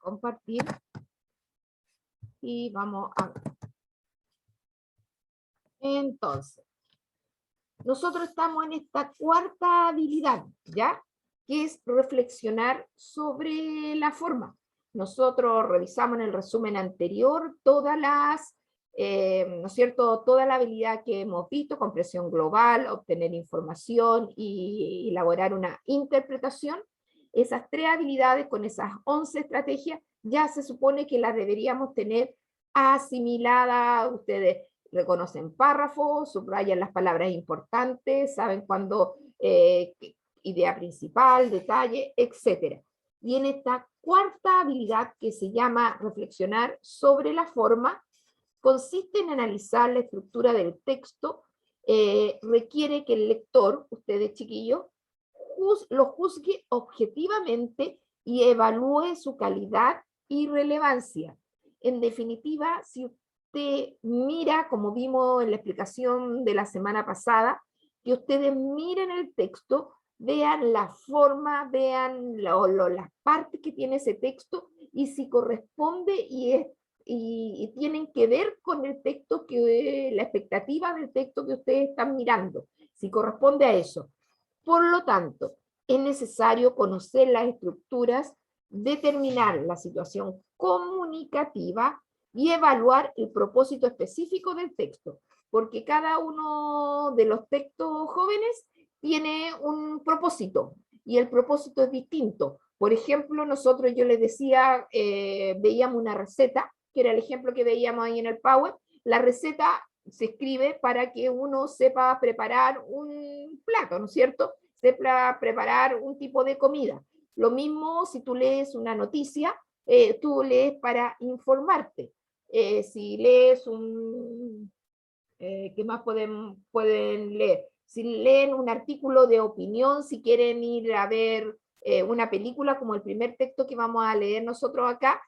compartir. Y vamos a ver. Entonces, nosotros estamos en esta cuarta habilidad, ¿ya? Que es reflexionar sobre la forma. Nosotros revisamos en el resumen anterior todas las, ¿no es cierto?, toda la habilidad que hemos visto: comprensión global, obtener información y elaborar una interpretación. Esas tres habilidades con esas 11 estrategias ya se supone que las deberíamos tener asimiladas. Ustedes reconocen párrafos, subrayan las palabras importantes, saben cuándo idea principal, detalle, etc. Y en esta cuarta habilidad, que se llama reflexionar sobre la forma, consiste en analizar la estructura del texto. Requiere que el lector, ustedes chiquillos, lo juzgue objetivamente y evalúe su calidad y relevancia. En definitiva, si usted mira, como vimos en la explicación de la semana pasada, que ustedes miren el texto, vean la forma, vean las partes que tiene ese texto, y si corresponde y tienen que ver con el texto, la expectativa del texto que ustedes están mirando, si corresponde a eso. Por lo tanto, es necesario conocer las estructuras, determinar la situación comunicativa y evaluar el propósito específico del texto, porque cada uno de los textos jóvenes tiene un propósito, y el propósito es distinto. Por ejemplo, nosotros, yo les decía, veíamos una receta, que era el ejemplo que veíamos ahí en el Power. La receta se escribe para que uno sepa preparar un plato, ¿no es cierto? Sepa preparar un tipo de comida. Lo mismo si tú lees una noticia, tú lees para informarte. Si lees ¿qué más pueden leer? Si leen un artículo de opinión, si quieren ir a ver una película, como el primer texto que vamos a leer nosotros acá,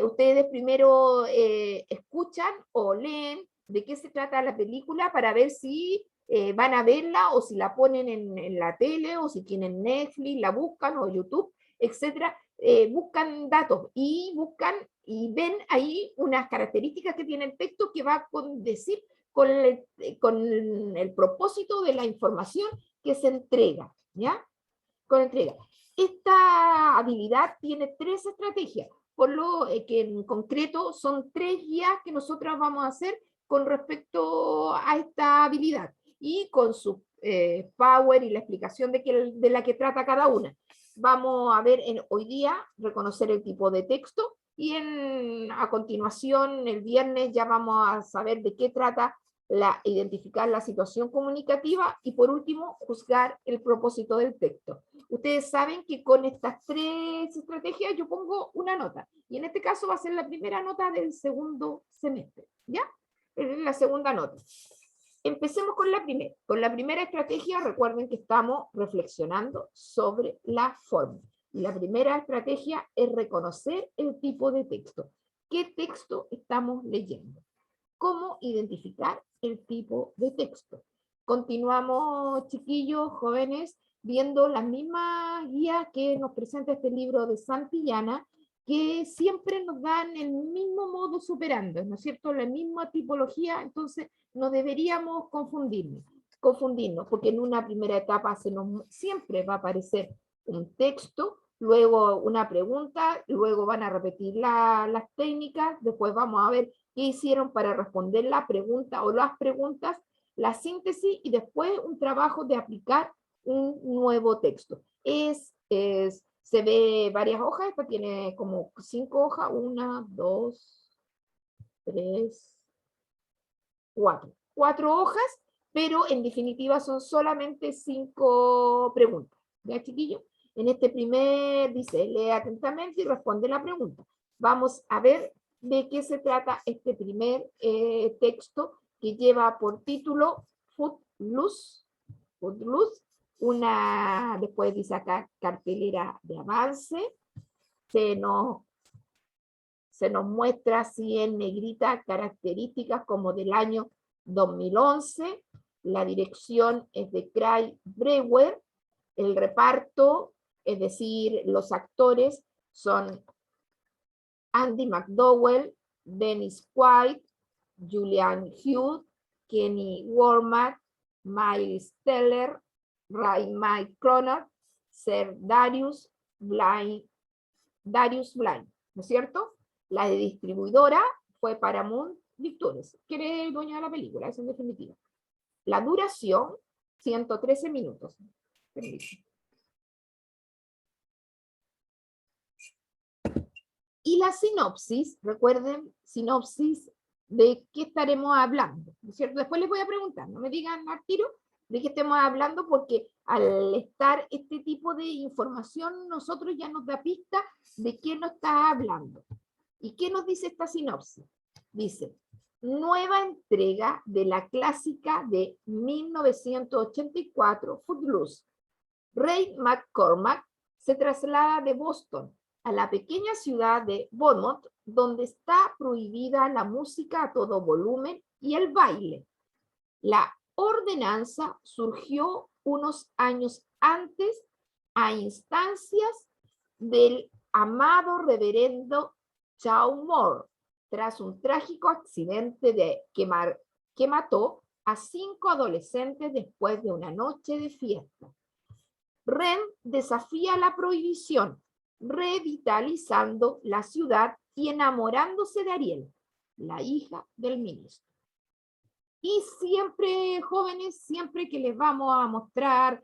ustedes primero escuchan o leen de qué se trata la película para ver si van a verla, o si la ponen en la tele, o si tienen Netflix, la buscan, o YouTube, etcétera. Buscan datos y buscan y ven ahí unas características que tiene el texto que va a decir con el propósito de la información que se entrega, ¿ya? Con entrega. Esta habilidad tiene 3 estrategias, por lo que en concreto son 3 guías que nosotros vamos a hacer con respecto a esta habilidad, y con su power y la explicación de la que trata cada una. Vamos a ver hoy día reconocer el tipo de texto, y a continuación, el viernes, ya vamos a saber de qué trata identificar la situación comunicativa, y por último, juzgar el propósito del texto. Ustedes saben que con estas 3 estrategias yo pongo una nota, y en este caso va a ser la primera nota del segundo semestre, ¿ya? La segunda nota. Empecemos con la primera. Con la primera estrategia, recuerden que estamos reflexionando sobre la forma. Y la primera estrategia es reconocer el tipo de texto. ¿Qué texto estamos leyendo? ¿Cómo identificar el tipo de texto? Continuamos, chiquillos, jóvenes, viendo las mismas guías que nos presenta este libro de Santillana, que siempre nos dan el mismo modo superando, ¿no es cierto? La misma tipología. Entonces no deberíamos confundirnos, porque en una primera etapa siempre va a aparecer un texto, luego una pregunta, luego van a repetir las técnicas, después vamos a ver qué hicieron para responder la pregunta o las preguntas, la síntesis, y después un trabajo de aplicar un nuevo texto. Se ve varias hojas. Esta tiene como 5 hojas, 1, 2, 3, 4. 4 hojas, pero en definitiva son solamente 5 preguntas. ¿Ya, chiquillo? En este primer dice, lee atentamente y responde la pregunta. Vamos a ver de qué se trata este primer texto, que lleva por título Footloose. Después dice acá, cartelera de avance. Se nos muestra así en negrita características como del año 2011. La dirección es de Craig Brewer. El reparto, es decir, los actores, son Andy McDowell, Dennis Quaid, Julian Hughes, Kenny Wormack, Miles Teller, Ray Mike Cronor, Sir Darius Blind, ¿no es cierto? La de distribuidora fue Paramount Pictures, que era el dueño de la película, es en definitiva. La duración, 113 minutos. Y la sinopsis, recuerden, sinopsis de qué estaremos hablando, ¿no es cierto? Después les voy a preguntar, no me digan al tiro de qué estemos hablando, porque al estar este tipo de información, nosotros ya nos da pista de qué nos está hablando. ¿Y qué nos dice esta sinopsis? Dice, nueva entrega de la clásica de 1984, Footloose. Ray McCormack se traslada de Boston a la pequeña ciudad de Beaumont, donde está prohibida la música a todo volumen y el baile. La ordenanza surgió unos años antes a instancias del amado reverendo Charles Moore, tras un trágico accidente que mató a 5 adolescentes después de una noche de fiesta. Ren desafía la prohibición, revitalizando la ciudad y enamorándose de Ariel, la hija del ministro. Y siempre, jóvenes, siempre que les vamos a mostrar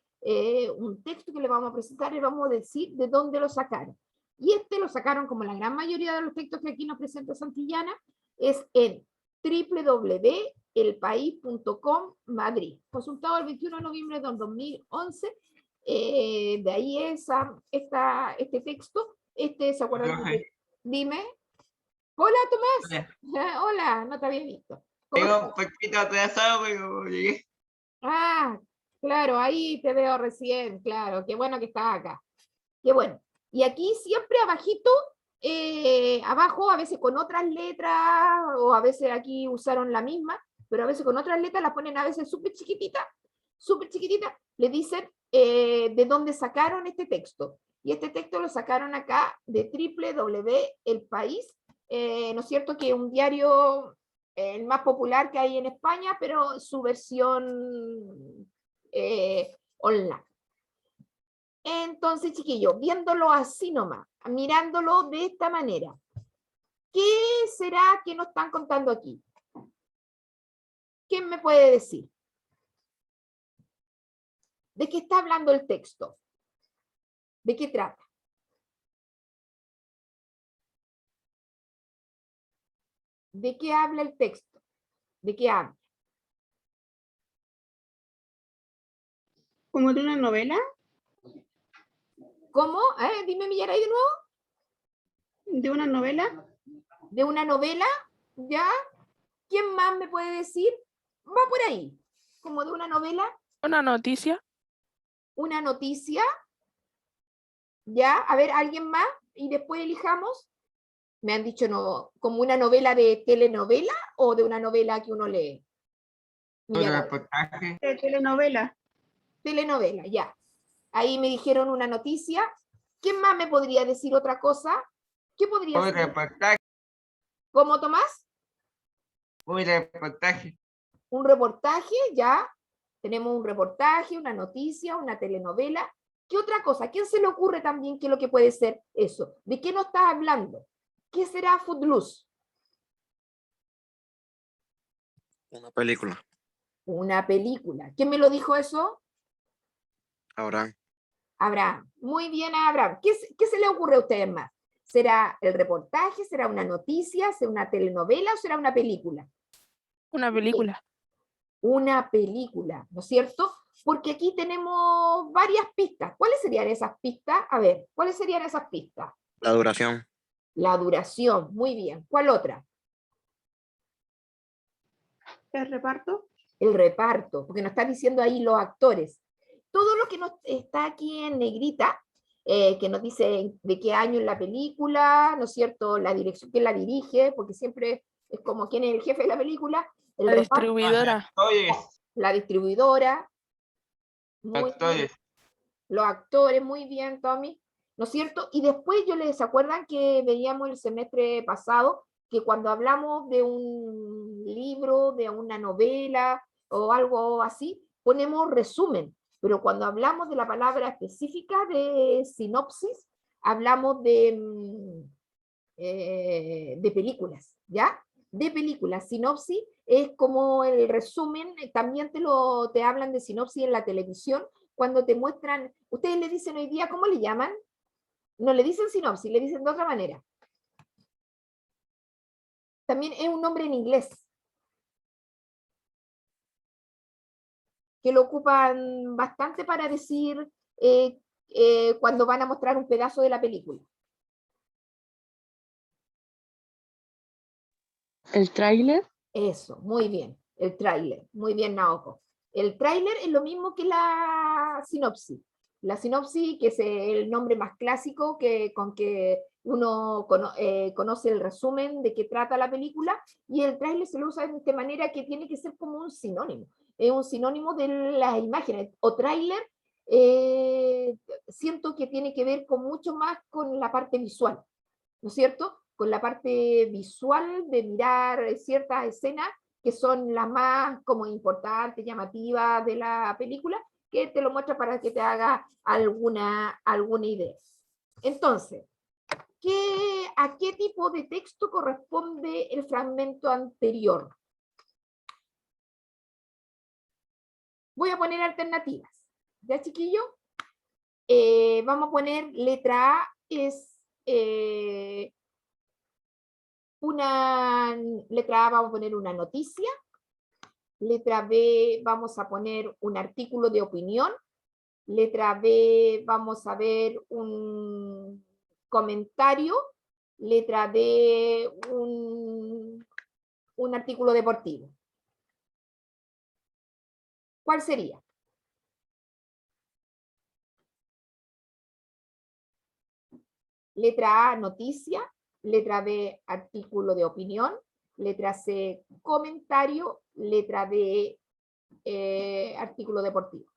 un texto que les vamos a presentar, les vamos a decir de dónde lo sacaron. Y este lo sacaron, como la gran mayoría de los textos que aquí nos presenta Santillana, es en www.elpaís.com Madrid, consultado el 21 de noviembre del 2011. De ahí este texto. ¿Se acuerdan? Dime. Hola, Tomás. Hola. Hola, no te había visto. Tengo un poquito atrasado, pero llegué. Ah, claro, ahí te veo recién, claro. Qué bueno que estás acá. Qué bueno. Y aquí siempre abajito, abajo, a veces con otras letras, o a veces aquí usaron la misma, pero a veces con otras letras la ponen a veces súper chiquitita, le dicen de dónde sacaron este texto. Y este texto lo sacaron acá de El País, ¿no es cierto? Que es un diario el más popular que hay en España, pero su versión online. Entonces, chiquillos, viéndolo así nomás, mirándolo de esta manera, ¿qué será que nos están contando aquí? ¿Quién me puede decir? ¿De qué está hablando el texto? ¿De qué trata? ¿De qué habla el texto? ¿De qué habla? ¿Como de una novela? ¿Cómo? Dime, Millaray, de nuevo. ¿De una novela? ¿De una novela? ¿Ya? ¿Quién más me puede decir? Va por ahí. ¿Como de una novela? Una noticia. ¿Una noticia? ¿Ya? A ver, ¿alguien más? Y después elijamos. Me han dicho no, como una novela de telenovela o de una novela que uno lee. Un reportaje. De telenovela. Telenovela, ya. Ahí me dijeron una noticia. ¿Quién más me podría decir otra cosa? ¿Qué podría Un ser? reportaje. ¿Cómo, Tomás? Un reportaje. Un reportaje, ya. Tenemos un reportaje, una noticia, una telenovela. ¿Qué otra cosa? ¿A quién se le ocurre también qué es lo que puede ser eso? ¿De qué nos estás hablando? ¿Qué será Footloose? Una película. Una película. ¿Quién me lo dijo eso? Abraham. Abraham. Muy bien, Abraham. ¿Qué se le ocurre a ustedes más? ¿Será el reportaje? ¿Será una noticia? ¿Será una telenovela o será una película? Una película. Una película, ¿no es cierto? Porque aquí tenemos varias pistas. ¿Cuáles serían esas pistas? A ver, ¿cuáles serían esas pistas? La duración. La duración, muy bien. ¿Cuál otra? ¿El reparto? El reparto, porque nos está diciendo ahí los actores. Todo lo que nos está aquí en negrita, que nos dice de qué año es la película, ¿no es cierto? La dirección, quién la dirige, porque siempre es como quién es el jefe de la película. El La reparto, distribuidora. Actores. la distribuidora. Muy bien. Actores. Los actores, muy bien, Tommy. ¿no es cierto? Y después ¿se acuerdan que veíamos el semestre pasado que cuando hablamos de un libro, de una novela o algo así, ponemos resumen, pero cuando hablamos de la palabra específica de sinopsis, hablamos de películas, ¿ya? De películas. Sinopsis es como el resumen, también te hablan de sinopsis en la televisión, cuando te muestran, ustedes le dicen hoy día, ¿cómo le llaman? No le dicen sinopsis, le dicen de otra manera. También es un nombre en inglés, que lo ocupan bastante para decir cuando van a mostrar un pedazo de la película. ¿El tráiler? Eso, muy bien, el tráiler, muy bien, Naoko. El tráiler es lo mismo que la sinopsis. La sinopsis, que es el nombre más clásico con que uno conoce el resumen de qué trata la película, y el tráiler se lo usa de manera que tiene que ser como un sinónimo. Es un sinónimo de las imágenes. O tráiler, siento que tiene que ver con mucho más con la parte visual, ¿no es cierto? Con la parte visual de mirar ciertas escenas que son las más como importantes, llamativas de la película, que te lo muestra para que te haga alguna idea. Entonces, ¿a qué tipo de texto corresponde el fragmento anterior? Voy a poner alternativas. ¿Ya, chiquillo? Vamos a poner letra A es letra A vamos a poner una noticia, letra B vamos a poner un artículo de opinión, letra B vamos a ver un comentario, letra D un artículo deportivo. ¿Cuál sería? Letra A, noticia, letra B, artículo de opinión, letra C, comentario, letra D, artículo deportivo.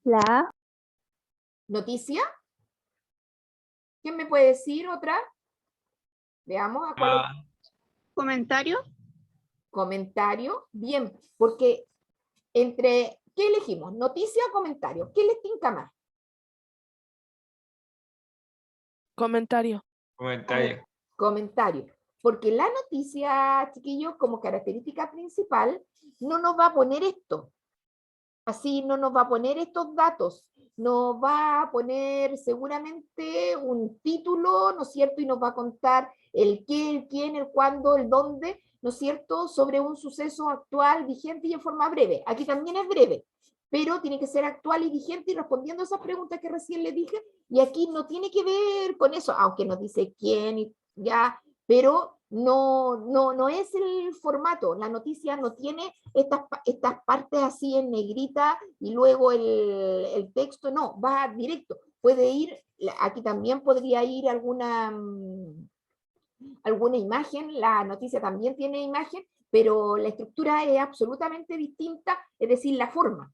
La A. ¿Noticia? ¿Quién me puede decir otra? Veamos a cuál. Comentario. Comentario. Bien, porque ¿qué elegimos? ¿Noticia o comentario? ¿Qué les tinca más? Comentario. Comentario. Comentario. Porque la noticia, chiquillos, como característica principal, no nos va a poner esto. Así no nos va a poner estos datos. Nos va a poner seguramente un título, ¿no es cierto? Y nos va a contar el qué, el quién, el cuándo, el dónde, ¿no es cierto? Sobre un suceso actual, vigente y en forma breve. Aquí también es breve, pero tiene que ser actual y vigente y respondiendo a esas preguntas que recién le dije. Y aquí no tiene que ver con eso, aunque nos dice quién y ya, pero no es el formato. La noticia no tiene estas partes así en negrita y luego el texto, no, va directo. Puede ir, aquí también podría ir alguna imagen, la noticia también tiene imagen, pero la estructura es absolutamente distinta, es decir, la forma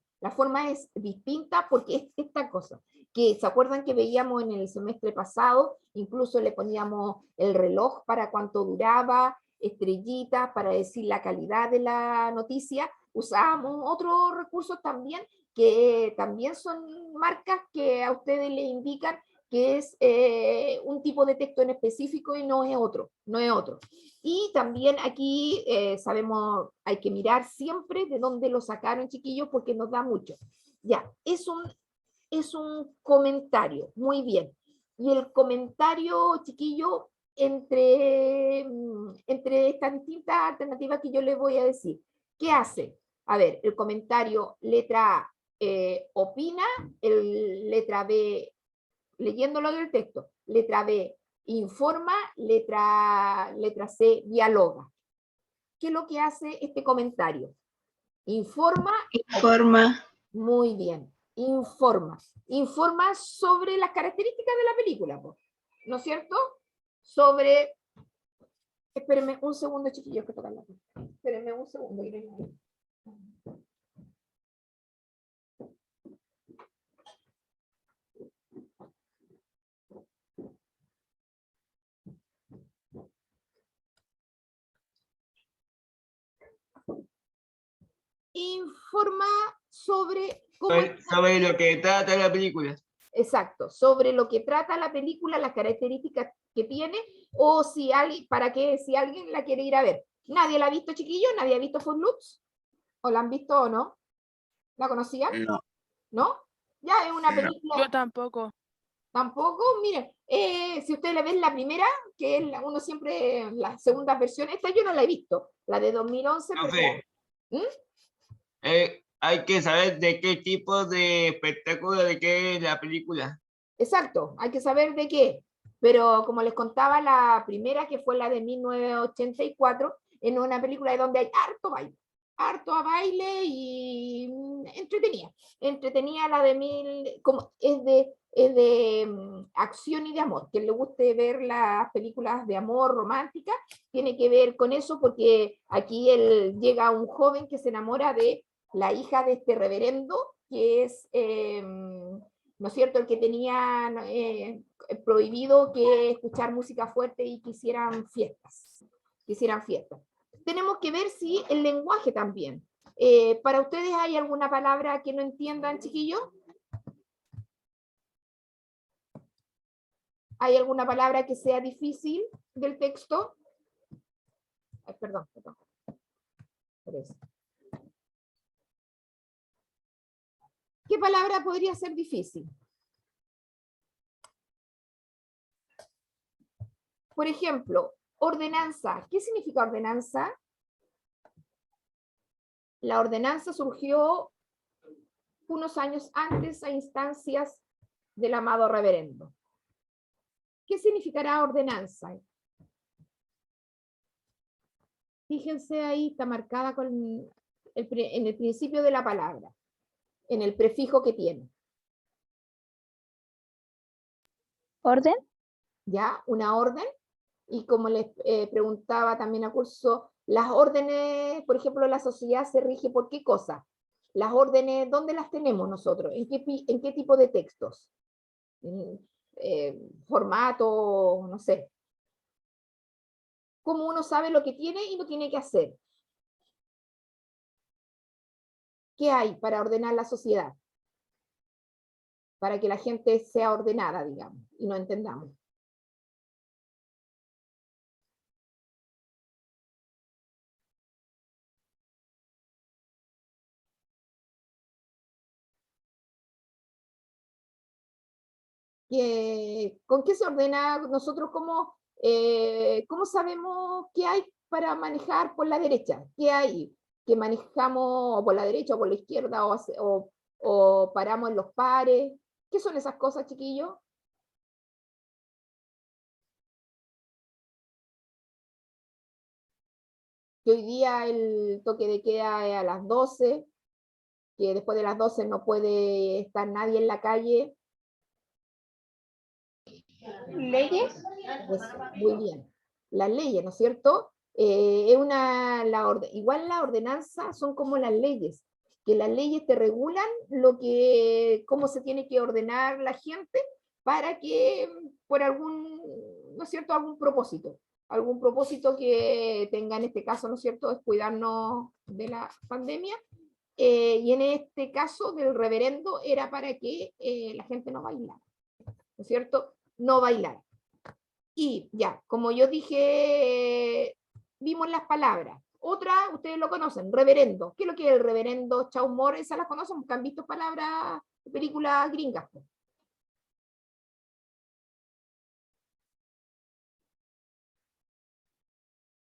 es distinta porque es esta cosa, que se acuerdan que veíamos en el semestre pasado, incluso le poníamos el reloj para cuánto duraba, estrellitas para decir la calidad de la noticia, usábamos otros recursos también, que también son marcas que a ustedes les indican que es un tipo de texto en específico y no es otro. Y también aquí sabemos, hay que mirar siempre de dónde lo sacaron, chiquillos, porque nos da mucho. Ya, es un comentario, muy bien. Y el comentario, chiquillo, entre estas distintas alternativas que yo les voy a decir, ¿qué hace? A ver, el comentario, letra A, opina, letra B, leyéndolo del texto, letra B, informa, letra C, dialoga. ¿Qué es lo que hace este comentario? Informa. Informa. Muy bien, informa. Informa sobre las características de la película, ¿no es cierto? Sobre, espérenme un segundo, chiquillos, que tocan la puerta. Espérenme un segundo. Informa sobre cómo Sobre lo que trata la película. exacto, sobre lo que trata la película, las características que tiene, o si alguien, para que si alguien la quiere ir a ver. ¿Nadie la ha visto, chiquillos? ¿Nadie ha visto Footloose? ¿O la han visto o no? ¿La conocían? No, ¿No? Ya es una no. película. Yo tampoco. Tampoco, miren, si ustedes le ven la primera, que es uno siempre, las segundas versiones, esta yo no la he visto, la de 2011, pero... Profe, ¿Mm? hay que saber de qué tipo de espectáculo, de qué es la película. Exacto, hay que saber de qué. Pero como les contaba, la primera, que fue la de 1984, en una película donde hay harto a baile y entretenida. Entretenida la de como es de acción y de amor. Quien le guste ver las películas de amor romántica, tiene que ver con eso, porque aquí llega un joven que se enamora de la hija de este reverendo, que es... ¿no es cierto?, el que tenía prohibido que escuchar música fuerte y quisieran fiestas. Tenemos que ver si el lenguaje también. ¿Para ustedes hay alguna palabra que no entiendan, chiquillos? ¿Hay alguna palabra que sea difícil del texto? Ay, perdón. Por eso. ¿Qué palabra podría ser difícil? Por ejemplo, ordenanza. ¿Qué significa ordenanza? La ordenanza surgió unos años antes a instancias del amado reverendo. ¿Qué significará ordenanza? Fíjense ahí, está marcada en el principio de la palabra, en el prefijo que tiene. ¿Orden? ¿Ya? Una orden. Y como les preguntaba también a curso, las órdenes, por ejemplo, la sociedad se rige por qué cosa. Las órdenes, ¿dónde las tenemos nosotros? ¿En qué tipo de textos? Formato, no sé. ¿Cómo uno sabe lo que tiene y no tiene que hacer? ¿Qué hay para ordenar la sociedad? Para que la gente sea ordenada, digamos, y no entendamos. ¿Con qué se ordena nosotros? ¿Cómo sabemos qué hay para manejar por la derecha? ¿Qué hay que manejamos por la derecha o por la izquierda o paramos en los pares? ¿Qué son esas cosas, chiquillos? Que hoy día el toque de queda es a las 12, que después de las 12 no puede estar nadie en la calle. ¿Leyes? Muy bien. Las leyes, ¿no es cierto? Igual la ordenanza son como las leyes, que las leyes te regulan cómo se tiene que ordenar la gente para que por ¿no es cierto?, algún propósito que tenga en este caso, ¿no es cierto?, es cuidarnos de la pandemia. Y en este caso del reverendo era para que la gente no bailara, ¿no es cierto? No bailar. Y ya, como yo dije, vimos las palabras. Otra, ustedes lo conocen, reverendo. ¿Qué es lo que es el reverendo Chaumor? Esas las conocen porque han visto palabras de películas gringas. ¿Qué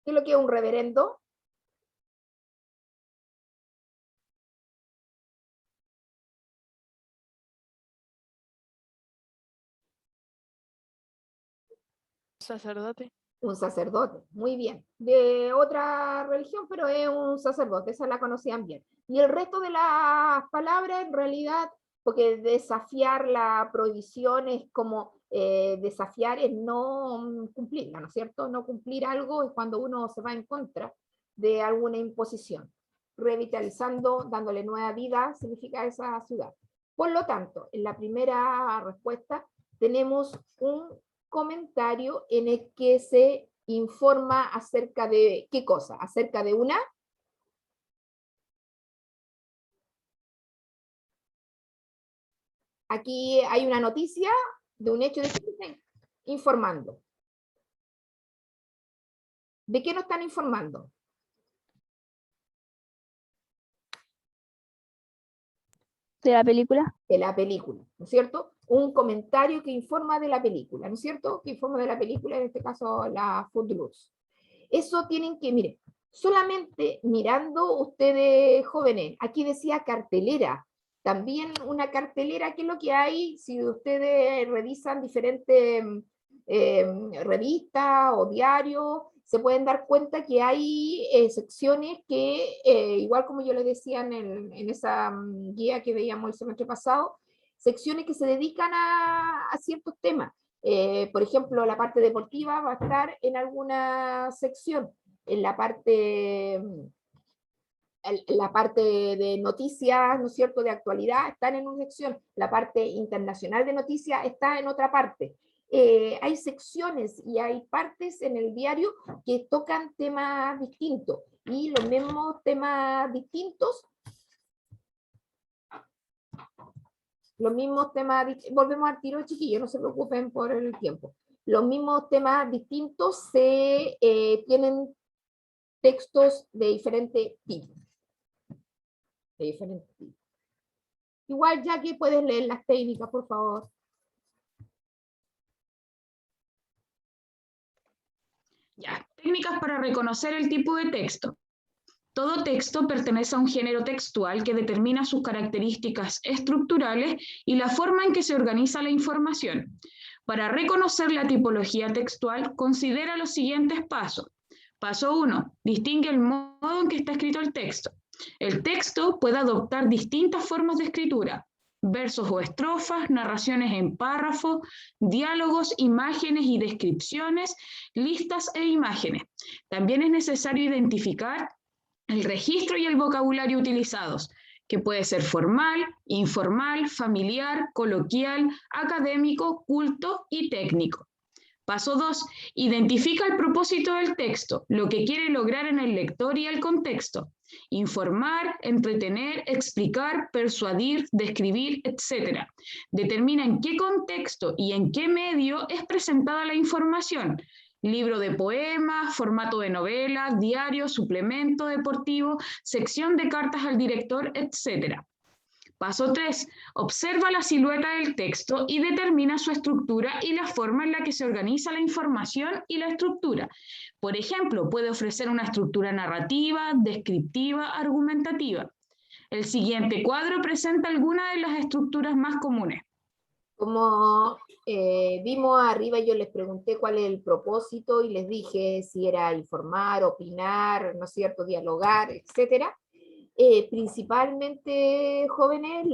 es lo que es un reverendo? Sacerdote. Un sacerdote, muy bien. De otra religión, pero es un sacerdote, esa la conocían bien. Y el resto de las palabras, en realidad, porque desafiar la prohibición es como desafiar es no cumplirla, ¿no es cierto? No cumplir algo es cuando uno se va en contra de alguna imposición. revitalizando, dándole nueva vida, significa esa ciudad. Por lo tanto, en la primera respuesta tenemos un comentario en el que se informa acerca de, ¿qué cosa? Acerca de una... Aquí hay una noticia de un hecho de que están informando. ¿De qué nos están informando? ¿De la película? De la película, ¿no es cierto? Un comentario que informa de la película, ¿no es cierto? Que informa de la película, en este caso la Footloose. Eso tienen que, miren, solamente mirando ustedes jóvenes, aquí decía cartelera, también una cartelera, ¿qué es lo que hay? Si ustedes revisan diferentes revistas o diarios, se pueden dar cuenta que hay secciones que, igual como yo les decía en esa guía que veíamos el semestre pasado, secciones que se dedican a ciertos temas. Por ejemplo, la parte deportiva va a estar en alguna sección, en la parte de noticias, ¿no es cierto?, de actualidad, están en una sección, la parte internacional de noticias está en otra parte. Hay secciones y hay partes en el diario que tocan temas distintos, y los mismos temas distintos, volvemos al tiro, chiquillos, no se preocupen por el tiempo. Los mismos temas distintos tienen textos de diferente tipo. Igual, ya que puedes leer las técnicas, por favor. Ya, técnicas para reconocer el tipo de texto. Todo texto pertenece a un género textual que determina sus características estructurales y la forma en que se organiza la información. Para reconocer la tipología textual, considera los siguientes pasos. Paso 1. Distingue el modo en que está escrito el texto. El texto puede adoptar distintas formas de escritura: versos o estrofas, narraciones en párrafos, diálogos, imágenes y descripciones, listas e imágenes. También es necesario identificar el registro y el vocabulario utilizados, que puede ser formal, informal, familiar, coloquial, académico, culto y técnico. Paso 2. Identifica el propósito del texto, lo que quiere lograr en el lector y el contexto. Informar, entretener, explicar, persuadir, describir, etc. Determina en qué contexto y en qué medio es presentada la información. Libro de poemas, formato de novela, diario, suplemento deportivo, sección de cartas al director, etc. Paso 3. Observa la silueta del texto y determina su estructura y la forma en la que se organiza la información y la estructura. Por ejemplo, puede ofrecer una estructura narrativa, descriptiva, argumentativa. El siguiente cuadro presenta algunas de las estructuras más comunes. Como vimos arriba, yo les pregunté cuál es el propósito y les dije si era informar, opinar, ¿no es cierto?, dialogar, etcétera. Principalmente, jóvenes,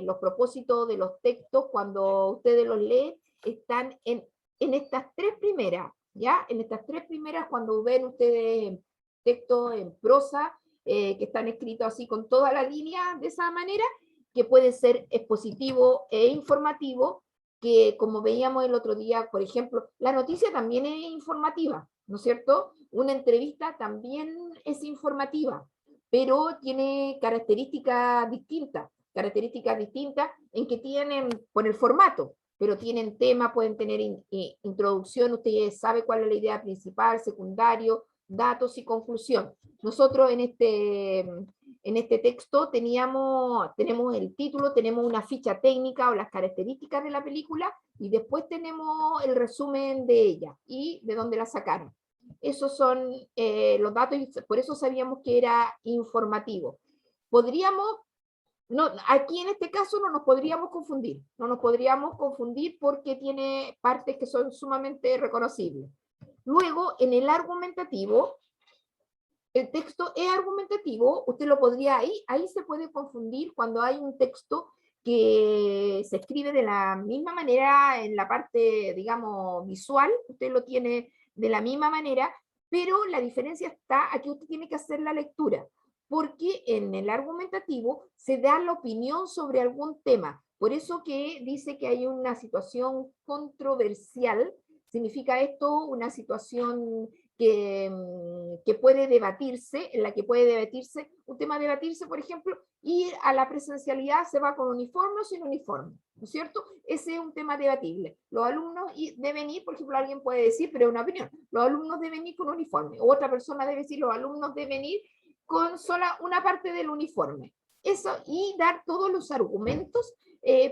los propósitos de los textos, cuando ustedes los leen, están en estas tres primeras, ¿ya? En estas tres primeras, cuando ven ustedes textos en prosa, que están escritos así con toda la línea de esa manera, que puede ser expositivo e informativo, que como veíamos el otro día, por ejemplo, la noticia también es informativa, ¿no es cierto? Una entrevista también es informativa, pero tiene características distintas en que tienen, por el formato, pero tienen tema, pueden tener introducción, ustedes saben cuál es la idea principal, secundario, datos y conclusión. Nosotros en este texto tenemos el título, tenemos una ficha técnica o las características de la película, y después tenemos el resumen de ella y de dónde la sacaron. Esos son los datos, y por eso sabíamos que era informativo. Aquí en este caso no nos podríamos confundir porque tiene partes que son sumamente reconocibles. Luego, en el argumentativo, el texto es argumentativo, usted lo podría, ahí se puede confundir cuando hay un texto que se escribe de la misma manera en la parte, digamos, visual, usted lo tiene de la misma manera, Pero la diferencia está, aquí usted tiene que hacer la lectura, porque en el argumentativo se da la opinión sobre algún tema. Por eso que dice que hay una situación controversial, significa esto una situación que puede debatirse, en la que puede debatirse, un tema a debatirse, por ejemplo, ir a la presencialidad se va con uniforme o sin uniforme, ¿no es cierto? Ese es un tema debatible. Los alumnos deben ir, por ejemplo, alguien puede decir, pero es una opinión, los alumnos deben ir con uniforme, o otra persona debe decir, los alumnos deben ir con sola una parte del uniforme. Eso, y dar todos los argumentos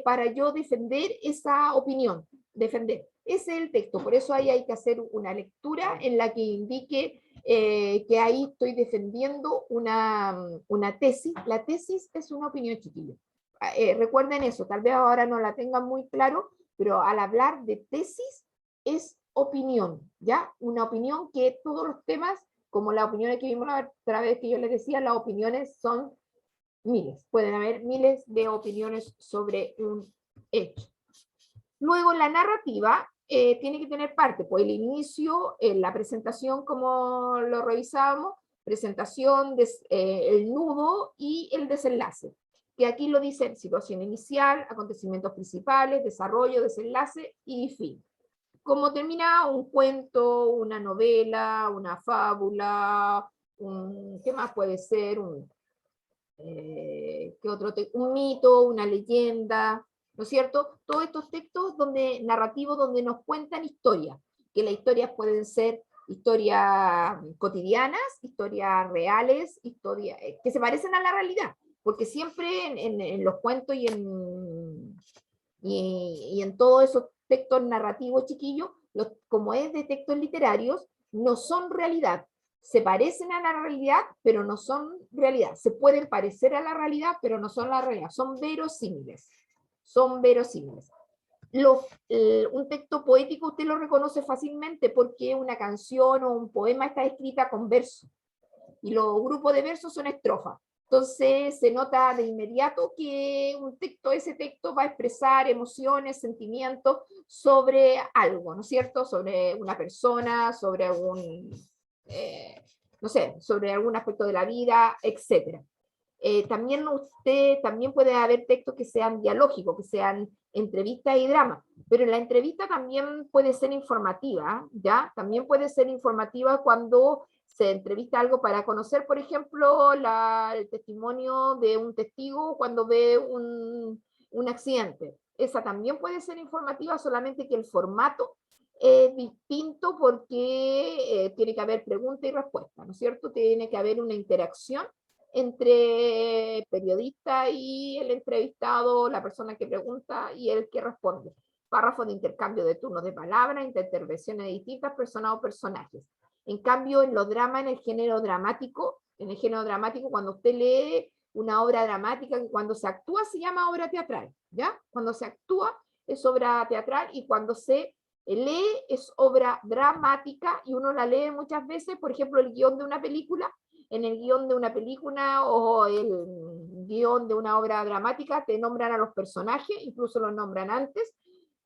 para yo defender esa opinión, defender. Ese es el texto, por eso ahí hay que hacer una lectura en la que indique que ahí estoy defendiendo una tesis. La tesis es una opinión, chiquillos. Recuerden eso, tal vez ahora no la tengan muy claro, pero al hablar de tesis es opinión, ¿ya? Una opinión que todos los temas, como las opiniones que vimos la otra vez que yo les decía, las opiniones son miles, pueden haber miles de opiniones sobre un hecho. Luego la narrativa tiene que tener parte, pues el inicio, la presentación como lo revisábamos, presentación, el nudo y el desenlace, que aquí lo dicen situación inicial, acontecimientos principales, desarrollo, desenlace y fin. Como termina un cuento, una novela, una fábula, ¿qué más puede ser? ¿Qué otro un mito, una leyenda, ¿no es cierto? Todos estos textos narrativos donde nos cuentan historias, que las historias pueden ser historias cotidianas, historias reales, historias que se parecen a la realidad, porque siempre en los cuentos y en todos esos textos narrativos chiquillos, como es de textos literarios, no son realidad. Se parecen a la realidad, pero no son realidad. Se pueden parecer a la realidad, pero no son la realidad. Son verosímiles. Son verosímiles. Un texto poético usted lo reconoce fácilmente porque una canción o un poema está escrita con verso. Y los grupos de versos son estrofas. Entonces se nota de inmediato que ese texto va a expresar emociones, sentimientos sobre algo, ¿no es cierto? Sobre una persona, sobre no sé, sobre algún aspecto de la vida, etc. También puede haber textos que sean dialógicos, que sean entrevistas y dramas, pero la entrevista también puede ser informativa, ¿ya? También puede ser informativa cuando se entrevista algo para conocer, por ejemplo, el testimonio de un testigo cuando ve un accidente. Esa también puede ser informativa, solamente que el formato es distinto porque tiene que haber pregunta y respuesta, ¿no es cierto? Tiene que haber una interacción entre periodista y el entrevistado, la persona que pregunta y el que responde. Párrafos de intercambio de turnos de palabra, intervenciones de distintas personas o personajes. En cambio, en los dramas, en el género dramático, cuando usted lee una obra dramática, que cuando se actúa se llama obra teatral, ¿ya? Cuando se actúa es obra teatral y cuando se lee es obra dramática y uno la lee muchas veces, por ejemplo, el guión de una película, en el guión de una película o el guión de una obra dramática te nombran a los personajes, incluso los nombran antes,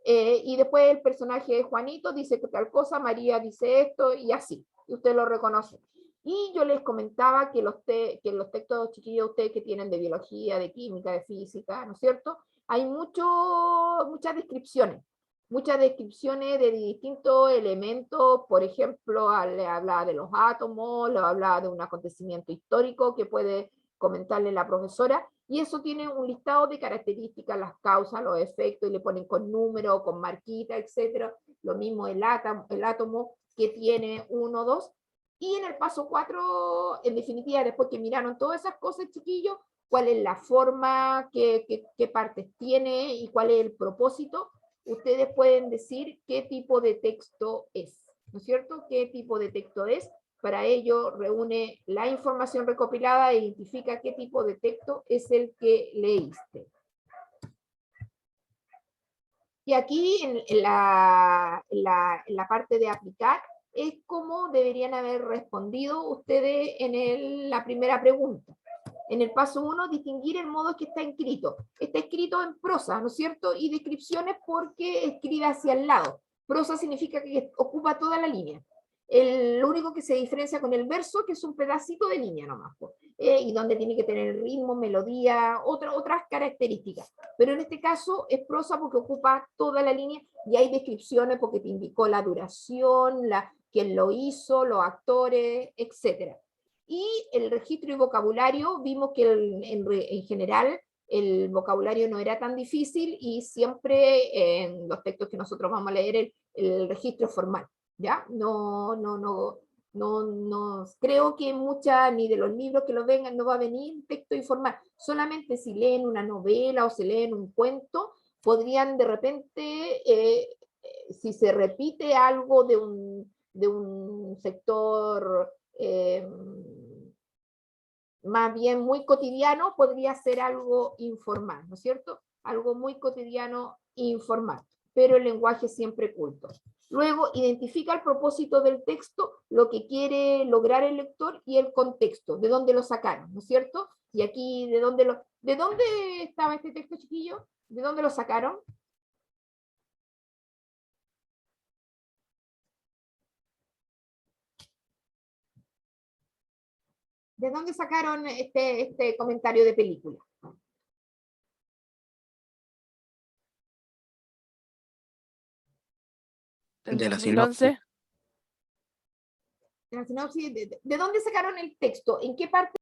y después el personaje de Juanito dice que tal cosa, María dice esto, y así, y usted lo reconoce. Y yo les comentaba que los textos chiquillos, ustedes que tienen de biología, de química, de física, ¿no es cierto? Hay muchas descripciones de distintos elementos, por ejemplo, le hablaba de los átomos, le hablaba de un acontecimiento histórico que puede comentarle la profesora, y eso tiene un listado de características, las causas, los efectos, y le ponen con número, con marquita, etc. Lo mismo el átomo que tiene 1, 2, y en el paso 4, en definitiva, después que miraron todas esas cosas, chiquillos, cuál es la forma, qué partes tiene y cuál es el propósito, ustedes pueden decir qué tipo de texto es, ¿no es cierto? ¿Qué tipo de texto es? Para ello reúne la información recopilada e identifica qué tipo de texto es el que leíste. Y aquí en la parte de aplicar es cómo deberían haber respondido ustedes en la primera pregunta. En el paso 1, distinguir el modo que está escrito. Está escrito en prosa, ¿no es cierto? Y descripciones porque escribe hacia el lado. Prosa significa que ocupa toda la línea. Lo único que se diferencia con el verso, que es un pedacito de línea nomás, y donde tiene que tener ritmo, melodía, otras características. Pero en este caso es prosa porque ocupa toda la línea y hay descripciones porque te indicó la duración, quién lo hizo, los actores, etc. Y el registro y vocabulario, vimos que en general el vocabulario no era tan difícil y siempre en los textos que nosotros vamos a leer el registro formal. ¿Ya? No creo que ni de los libros que lo vengan, no va a venir texto informal. Solamente si leen una novela o se leen un cuento, podrían de repente, si se repite algo de un sector más bien muy cotidiano, podría ser algo informal, ¿no es cierto? Algo muy cotidiano e informal, pero el lenguaje siempre culto. Luego, identifica el propósito del texto, lo que quiere lograr el lector y el contexto, de dónde lo sacaron, ¿no es cierto? Y aquí, ¿de dónde estaba este texto, chiquillo? ¿De dónde lo sacaron? ¿De dónde sacaron este comentario de película? Del De la 2011. sinopsis. ¿De dónde sacaron el texto? ¿En qué parte